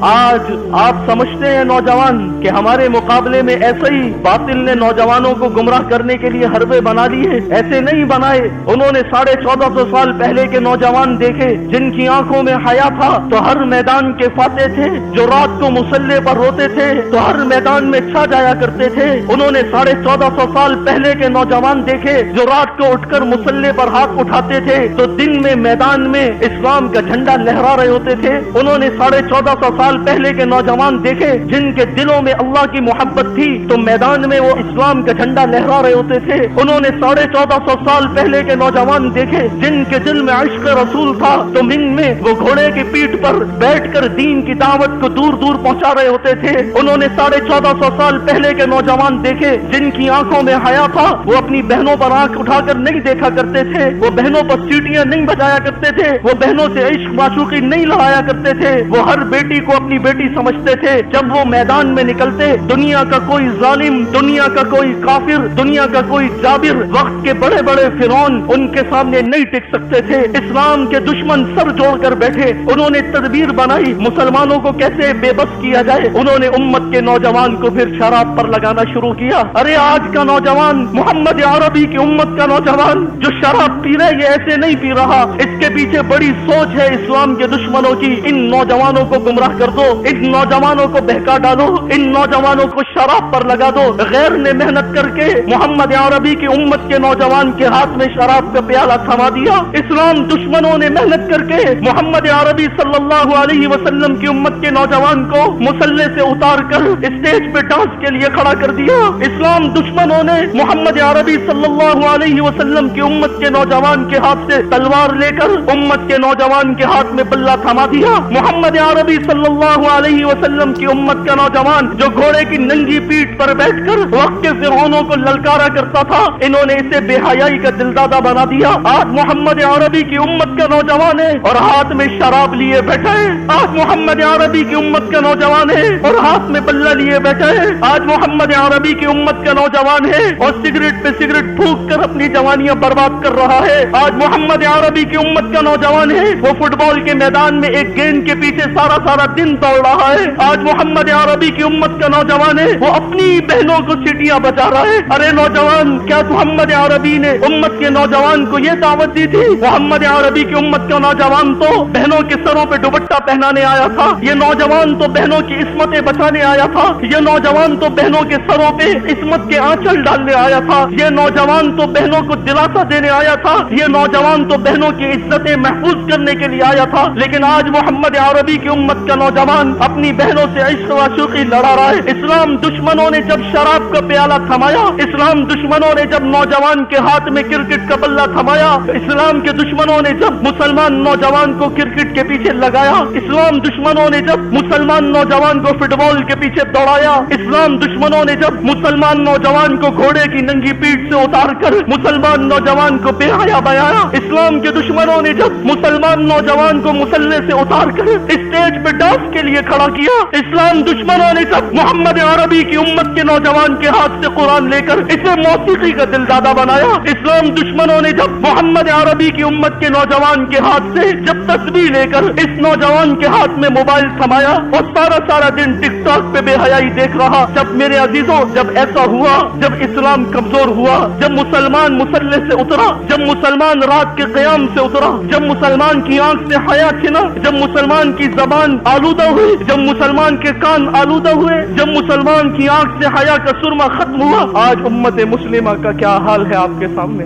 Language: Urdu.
آج آپ سمجھتے ہیں نوجوان کہ ہمارے مقابلے میں ایسے ہی باطل نے نوجوانوں کو گمراہ کرنے کے لیے حربے بنا لیے؟ ایسے نہیں بنائے۔ انہوں نے 1450 سال پہلے کے نوجوان دیکھے جن کی آنکھوں میں حیا تھا تو ہر میدان کے فاتح تھے، جو رات کو مصلے پر روتے تھے تو ہر میدان میں چھا جایا کرتے تھے۔ انہوں نے 1450 سال پہلے کے نوجوان دیکھے جو رات کو اٹھ کر مصلے پر ہاتھ اٹھاتے تھے تو دن میں میدان میں اسلام کا جھنڈا لہرا رہے ہوتے تھے۔ انہوں نے 1450 سال پہلے کے نوجوان دیکھے جن کے دلوں میں اللہ کی محبت تھی تو میدان میں وہ اسلام کا جھنڈا لہرا رہے ہوتے تھے۔ انہوں نے 1450 سال پہلے کے نوجوان دیکھے جن کے دل میں عشق رسول تھا تو من میں وہ گھوڑے کی پیٹھ پر بیٹھ کر دین کی دعوت کو دور دور پہنچا رہے ہوتے تھے۔ انہوں نے 1450 سال پہلے کے نوجوان دیکھے جن کی آنکھوں میں حیا تھا، وہ اپنی بہنوں پر آنکھ اٹھا کر نہیں دیکھا کرتے تھے، وہ بہنوں پر سیٹیاں نہیں بجایا کرتے تھے، وہ بہنوں سے عشق معشوقی نہیں لڑایا کرتے تھے، وہ ہر بیٹی کو اپنی بیٹی سمجھتے تھے۔ جب وہ میدان میں نکلتے دنیا کا کوئی ظالم، دنیا کا کوئی کافر، دنیا کا کوئی جابر، وقت کے بڑے بڑے فرعون ان کے سامنے نہیں ٹک سکتے تھے۔ اسلام کے دشمن سر جوڑ کر بیٹھے، انہوں نے تدبیر بنائی مسلمانوں کو کیسے بے بس کیا جائے۔ انہوں نے امت کے نوجوان کو پھر شراب پر لگانا شروع کیا۔ ارے آج کا نوجوان، محمد عربی کی امت کا نوجوان جو شراب پی رہے یہ ایسے نہیں پی رہا، اس کے پیچھے بڑی سوچ ہے اسلام کے دشمنوں کی۔ ان نوجوانوں کو گمراہ کر دو، ان نوجوانوں کو بہکا ڈالو، ان نوجوانوں کو شراب پر لگا دو۔ غیر نے محنت کر کے محمد عربی کی امت کے نوجوان کے ہاتھ میں شراب کا پیالہ تھما دیا۔ اسلام دشمنوں نے محنت کر کے محمد عربی صلی اللہ علیہ وسلم کی امت کے نوجوان کو مصلے سے اتار کر اسٹیج پہ ڈانس کے لیے کھڑا کر دیا۔ اسلام دشمنوں نے محمد عربی صلی اللہ علیہ وسلم کی امت کے نوجوان کے ہاتھ سے تلوار لے کر امت کے نوجوان کے ہاتھ میں بلہ تھما دیا۔ محمد عربی صلی اللہ علیہ وسلم کی امت کا نوجوان جو گھوڑے کی ننگی پیٹھ پر بیٹھ کر وقت کے فرعونوں کو للکارا کرتا تھا، انہوں نے اسے بے حیائی کا دلدادہ بنا دیا۔ آج محمد عربی کی امت کا نوجوان ہے اور ہاتھ میں شراب لیے بیٹھا ہے۔ آج محمد عربی کی امت کا نوجوان ہے اور ہاتھ میں بلہ لیے بیٹھا ہے۔ آج محمد عربی کی امت کا نوجوان ہے اور سگریٹ پہ سگریٹ پھونک کر اپنی جوانیاں برباد کر رہا ہے۔ آج محمد عربی کی امت کا نوجوان ہے، وہ فٹ بال کے میدان میں ایک گیند کے پیچھے سارا دن دوڑ رہا ہے۔ آج محمد عربی کی امت کا نوجوان ہے، وہ اپنی بہنوں کو سیٹیاں بجا رہا ہے۔ ارے نوجوان، کیا محمد عربی نے امت کے نوجوان کو یہ دعوت دی تھی؟ محمد عربی کی امت کا نوجوان تو بہنوں کے سروں پہ دوپٹہ پہنانے آیا تھا، یہ نوجوان تو بہنوں کی عصمتیں بچانے آیا تھا، یہ نوجوان تو بہنوں کے سروں پہ عصمت کے آنچل ڈالنے آیا تھا، یہ نوجوان تو بہنوں کو دلاسا دینے آیا تھا، یہ نوجوان تو بہنوں کی عزتیں محفوظ کرنے کے لیے آیا تھا۔ لیکن آج محمد عربی کی امت کا نوجوان اپنی بہنوں سے عشق و عشوقی لڑا رہا ہے۔ اسلام دشمنوں نے جب شراب کا پیالہ تھمایا، اسلام دشمنوں نے جب نوجوان کے ہاتھ میں کرکٹ کا بلہ تھمایا، اسلام کے دشمنوں نے جب مسلمان نوجوان کو کرکٹ کے پیچھے لگایا، اسلام دشمنوں نے جب مسلمان نوجوان کو فٹ بال کے پیچھے دوڑایا، اسلام دشمنوں نے جب مسلمان نوجوان کو گھوڑے کی ننگی پیٹھ سے اتار کر مسلمان نوجوان کو بے حیا بنایا، اسلام کے دشمنوں نے جب مسلمان نوجوان کو مسلے سے اتار کر اسٹیج پہ ڈانس کے لیے کھڑا کیا، اسلام دشمنوں نے جب محمد عربی کی امت کے نوجوان کے ہاتھ سے قرآن لے کر اسے موسیقی کا دلدادہ بنایا، اسلام دشمنوں نے جب محمد عربی کی امت کے نوجوان کے ہاتھ سے جب تسبیح لے کر اس نوجوان کے ہاتھ میں موبائل تھمایا اور سارا دن ٹک ٹاک پہ بے حیائی دیکھ رہا۔ جب میرے عزیزوں، جب ایسا ہوا، جب اسلام کمزور ہوا، جب مسلمان مسلح سے اترا، جب مسلمان رات کے قیام سے اترا، جب مسلمان کی آنکھ سے حیا چھنا، جب مسلمان کی زبان آلودہ ہوئی، جب مسلمان کے کان آلودہ ہوئے، جب مسلمان کی آنکھ سے حیا کا سرما ختم ہوا، آج امت مسلمہ کا کیا حال ہے آپ کے سامنے۔